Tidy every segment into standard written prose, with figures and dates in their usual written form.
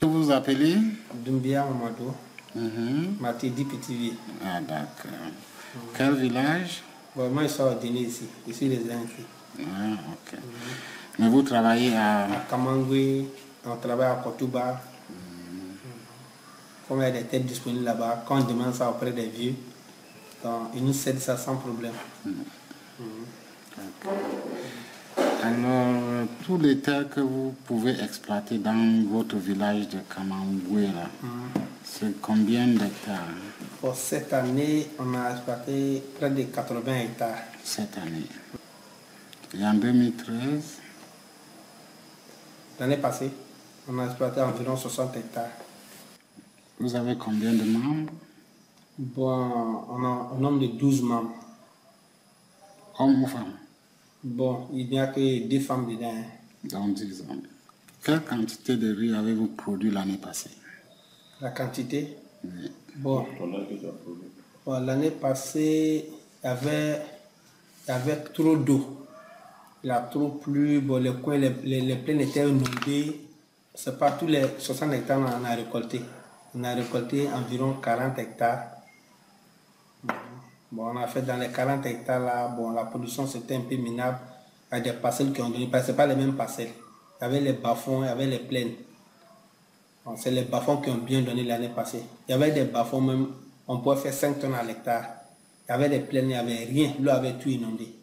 Que vous appelez? Doumbia Amadou. Matidi Petit-Vie. Ah, d'accord. Quel village? Bon, moi, je suis ordonné ici. Je suis résident ici. Ah, ok. Mais vous travaillez à Kamangui, on travaille à Kotouba. Comme il y a des têtes disponibles là-bas, quand on demande ça auprès des vieux, donc, ils nous cèdent ça sans problème. Alors, tous les terres que vous pouvez exploiter dans votre village de Kamangoué, c'est combien d'hectares? Pour cette année, on a exploité près de 80 hectares. Cette année. Et en 2013? L'année passée, on a exploité environ 60 hectares. Vous avez combien de membres? Bon, on a un nombre de 12 membres. Hommes ou femmes? Bon, il n'y a que 2 femmes dedans. Donc 10 hommes. Quelle quantité de riz avez-vous produit l'année passée? La quantité? Oui. Bon, l'année passée, il y avait trop d'eau. Il a trop plu, bon, les coins, les plaines étaient inondées. C'est pas tous les 60 hectares qu'on a récolté. On a récolté environ 40 hectares. Bon, on a fait dans les 40 hectares là, bon, la production c'était un peu minable. Il y a des parcelles qui ont donné, parce que ce pas les mêmes parcelles. Il y avait les bas-fonds, il y avait les plaines. Bon, c'est les bas-fonds qui ont bien donné l'année passée. Il y avait des bas-fonds même, on pouvait faire 5 tonnes à l'hectare. Il y avait des plaines, il n'y avait rien, l'eau avait tout inondé.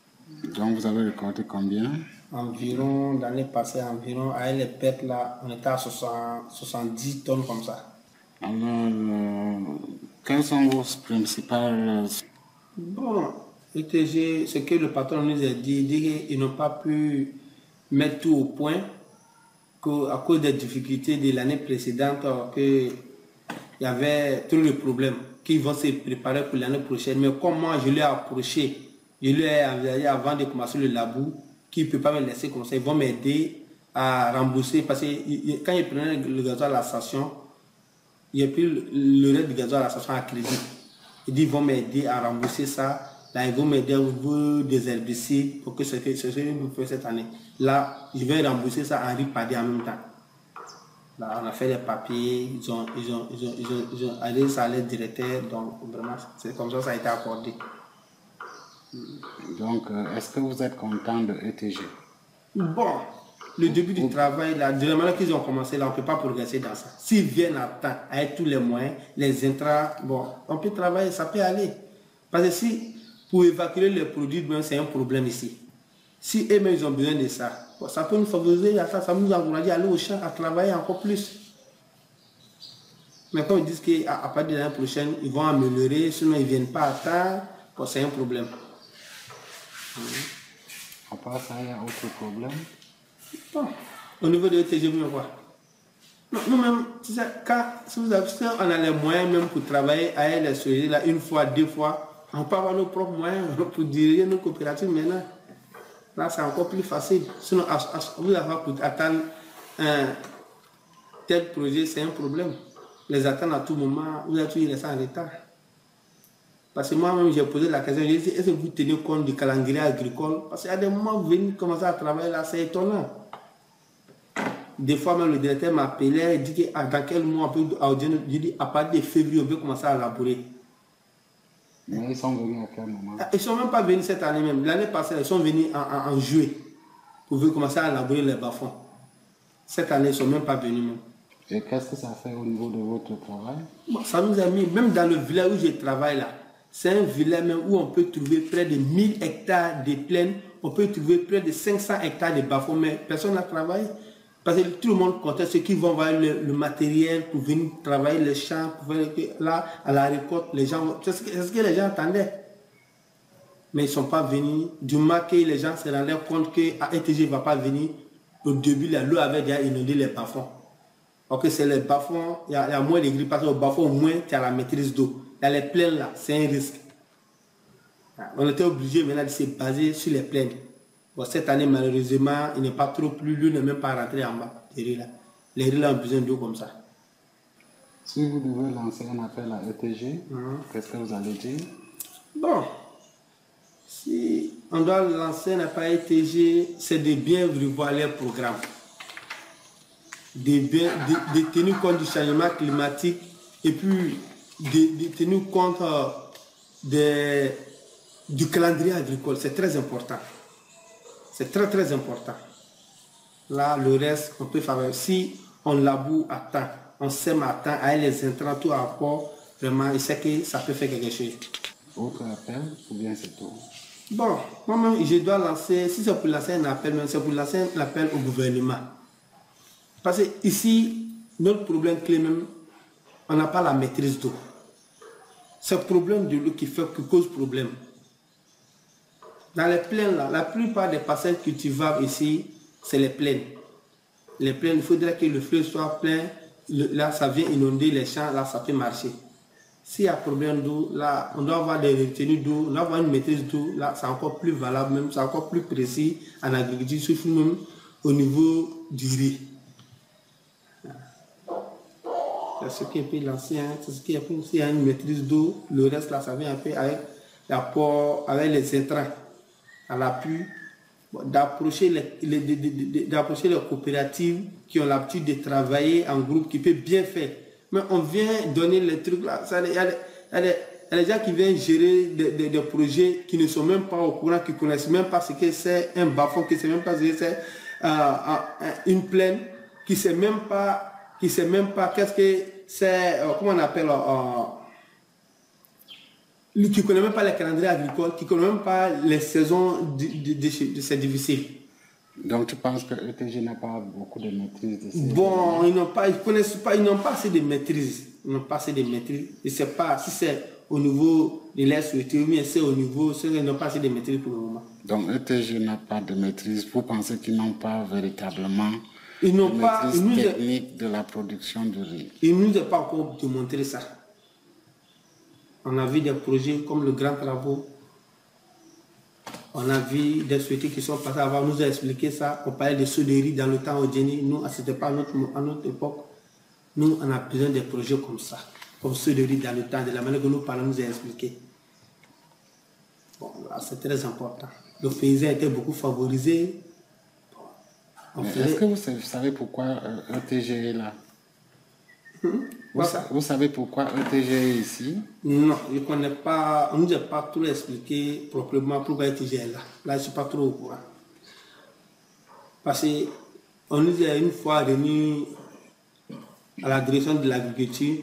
Donc vous avez récolté combien? Environ, l'année passée, environ, avec les pertes là, on était à 70 tonnes comme ça. Alors, quelles sont vos principales... Bon, ETG, ce que le patron nous a dit qu'ils n'ont pas pu mettre tout au point, qu'à cause des difficultés de l'année précédente, qu'il y avait trop de problèmes, qu'ils vont se préparer pour l'année prochaine. Mais comme moi, je l'ai approché, je lui ai envisagé avant de commencer le labour, qu'ils ne peuvent pas me laisser comme ça, ils vont m'aider à rembourser, parce que quand ils prenaient le gasoil à la station, il y a pris le reste du gasoil à la station à crédit. Ils disent qu'ils vont m'aider à rembourser ça. Là, ils vont m'aider à ouvrir des herbicides pour que ce que vous faites cette année. Là, je vais rembourser ça en ripadé en même temps. Là, on a fait les papiers, ils ont allé ça à l'aide directeur. Donc, vraiment, c'est comme ça, ça a été accordé. Donc, est-ce que vous êtes content de ETG? Bon, le début du travail, là, de la manière qu'ils ont commencé, là, on ne peut pas progresser dans ça. S'ils viennent à temps, avec tous les moyens, les intrants, bon, on peut travailler, ça peut aller. Parce que si, pour évacuer les produits, c'est un problème ici. Si eux-mêmes, ils ont besoin de ça, bon, ça peut nous favoriser, ça peut nous encourager à aller au champ, à travailler encore plus. Mais quand ils disent qu'à partir de l'année prochaine, ils vont améliorer, sinon ils ne viennent pas à temps, bon, c'est un problème. À part ça, il y a autre problème? Bon, au niveau de l'ETG, vous me voyez. Nous-mêmes, si on a les moyens même pour travailler à les sujets là, une fois, 2 fois, on peut avoir nos propres moyens pour diriger nos coopératives maintenant. Là, c'est encore plus facile. Sinon, vous avez pour attendre un tel projet, c'est un problème. Les attendre à tout moment, vous avez toujours resté en retard. Parce que moi-même, j'ai posé la question, j'ai dit, est-ce que vous tenez compte du calendrier agricole? Parce qu'il y a des moments où vous venez commencer à travailler là, c'est étonnant. Des fois, même le directeur m'appelait et dit que dans quel mois on peut, je dis, à partir de février, on peut commencer à labourer. Mais ils sont venus à quel moment? Ils ne sont même pas venus cette année même. L'année passée, ils sont venus en juillet pour commencer à labourer les bas-fonds. Cette année, ils ne sont même pas venus même. Et qu'est-ce que ça fait au niveau de votre travail? Bon, ça nous a mis, même dans le village où je travaille là, c'est un village même où on peut trouver près de 1000 hectares de plaines, on peut trouver près de 500 hectares de bas-fonds, mais personne n'a travaillé. Parce que tout le monde comptait ceux qui vont voir le matériel pour venir travailler les champs, pour faire là, à la récolte, les gens, c'est ce que les gens attendaient. Mais ils ne sont pas venus. Du moment que les gens se rendaient compte que ETG ne va pas venir, au début, l'eau avait déjà inondé les bas-fonds. Donc c'est les bas-fonds, il y a moins de gris, parce qu'au bas-fond, au moins, tu as la maîtrise d'eau. Dans les plaines, là, c'est un risque. On était obligé maintenant de se baser sur les plaines. Bon, cette année, malheureusement, il n'est pas trop plu, l'eau n'est même pas rentrée en bas. Les riz là ont besoin d'eau comme ça. Si vous devez lancer un appel à ETG, qu'est-ce que vous allez dire? Bon, si on doit lancer un appel à ETG, c'est de bien revoir les programmes. de tenir compte du changement climatique et puis de tenir compte du calendrier agricole. C'est très important. C'est très très important. Là, le reste, on peut faire. Si on laboure à temps, on sème à temps, avec les intrants, tout à rapport, vraiment, il sait que ça peut faire quelque chose. Autre appel ou bien c'est tout? Bon, moi-même, je dois lancer, si c'est pour lancer un appel, c'est pour lancer un appel au gouvernement. Parce que ici, notre problème clé même, on n'a pas la maîtrise d'eau. C'est le problème de l'eau qui cause problème. Dans les plaines, là, la plupart des parcelles cultivables ici, c'est les plaines. Les plaines, il faudrait que le fleuve soit plein. Là, ça vient inonder les champs, là, ça peut marcher. S'il y a problème d'eau, là, on doit avoir des retenues d'eau, on doit avoir une maîtrise d'eau, là, c'est encore plus valable, même, c'est encore plus précis en agriculture, surtout même au niveau du riz. C'est ce qui est un peu l'ancien, c'est ce qui est un peu, s'il y a une maîtrise d'eau, le reste, là, ça vient un peu avec l'apport, avec les intrants à l'appui, d'approcher les coopératives qui ont l'habitude de travailler en groupe, qui peuvent bien faire. Mais on vient donner les trucs là. Il y a des gens qui viennent gérer des projets qui ne sont même pas au courant, qui ne connaissent même pas ce que c'est un bas-fond, qui ne savent même pas ce que c'est une plaine, qui ne sait même pas qu'est-ce que c'est, comment on appelle, qui ne connaît même pas les calendriers agricoles, qui ne connaît même pas les saisons de ces difficiles. Donc tu penses que ETG n'a pas beaucoup de maîtrise de ces Bon, ils connaissent pas, ils n'ont pas assez de maîtrise. Ils n'ont pas assez de maîtrise. Je ne sais pas si c'est au niveau de l'air souhaité, mais c'est au niveau, ils n'ont pas assez de maîtrise pour le moment. Donc ETG n'a pas de maîtrise. Vous pensez qu'ils n'ont pas véritablement de maîtrise technique de la production de riz? Ils ne nous ont pas encore démontré ça. On a vu des projets comme le Grand Travaux. On a vu des sociétés qui sont passées avant, nous a expliqué ça. On parlait de sauts de riz dans le temps au Djeni. Nous, c'était pas à notre époque. Nous, on a besoin de projets comme ça. Comme sauts de riz dans le temps, de la manière que nous parlons, nous a expliqué. Bon, c'est très important. Le paysan était beaucoup favorisé. Est-ce que vous savez pourquoi ETG est là? Vous savez pourquoi ETG est ici? Non, je ne connais pas. On ne nous a pas trop expliqué proprement pourquoi ETG est là. Là, je ne suis pas trop au courant. Parce qu'on nous a une fois réunis à la direction de l'agriculture.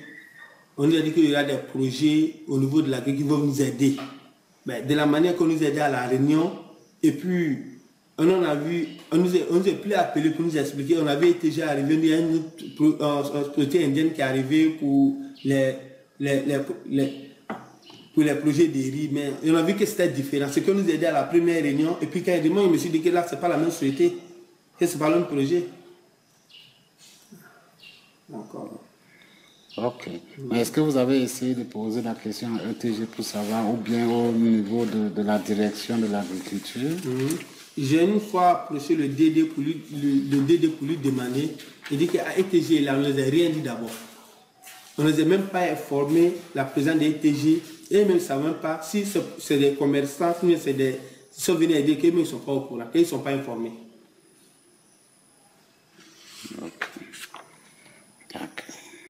On nous a dit qu'il y aura des projets au niveau de l'agriculture qui vont nous aider. Mais de la manière qu'on nous aidait à la réunion, et puis on nous a plus appelé pour nous expliquer. On avait ETG arrivé, il y a une société indienne qui est arrivée pour les projets de riz, mais on a vu que c'était différent. Ce qu'on nous aidait à la première réunion, et puis quand il me suis dit que là, ce n'est pas la même société, que ce n'est pas le même projet. D'accord. Ok. Mais est-ce que vous avez essayé de poser la question à ETG pour savoir, ou bien au niveau de la direction de l'agriculture? J'ai une fois approché le DD pour lui demander. Il dit qu'à ETG, là, on ne les a rien dit d'abord. On ne les a même pas informés, la présence de ETG, et même ne savent même pas si c'est des commerçants, si c'est des. Ils sont venus à dire qu'ils ne sont pas au courant, qu'ils ne sont pas informés. Ok.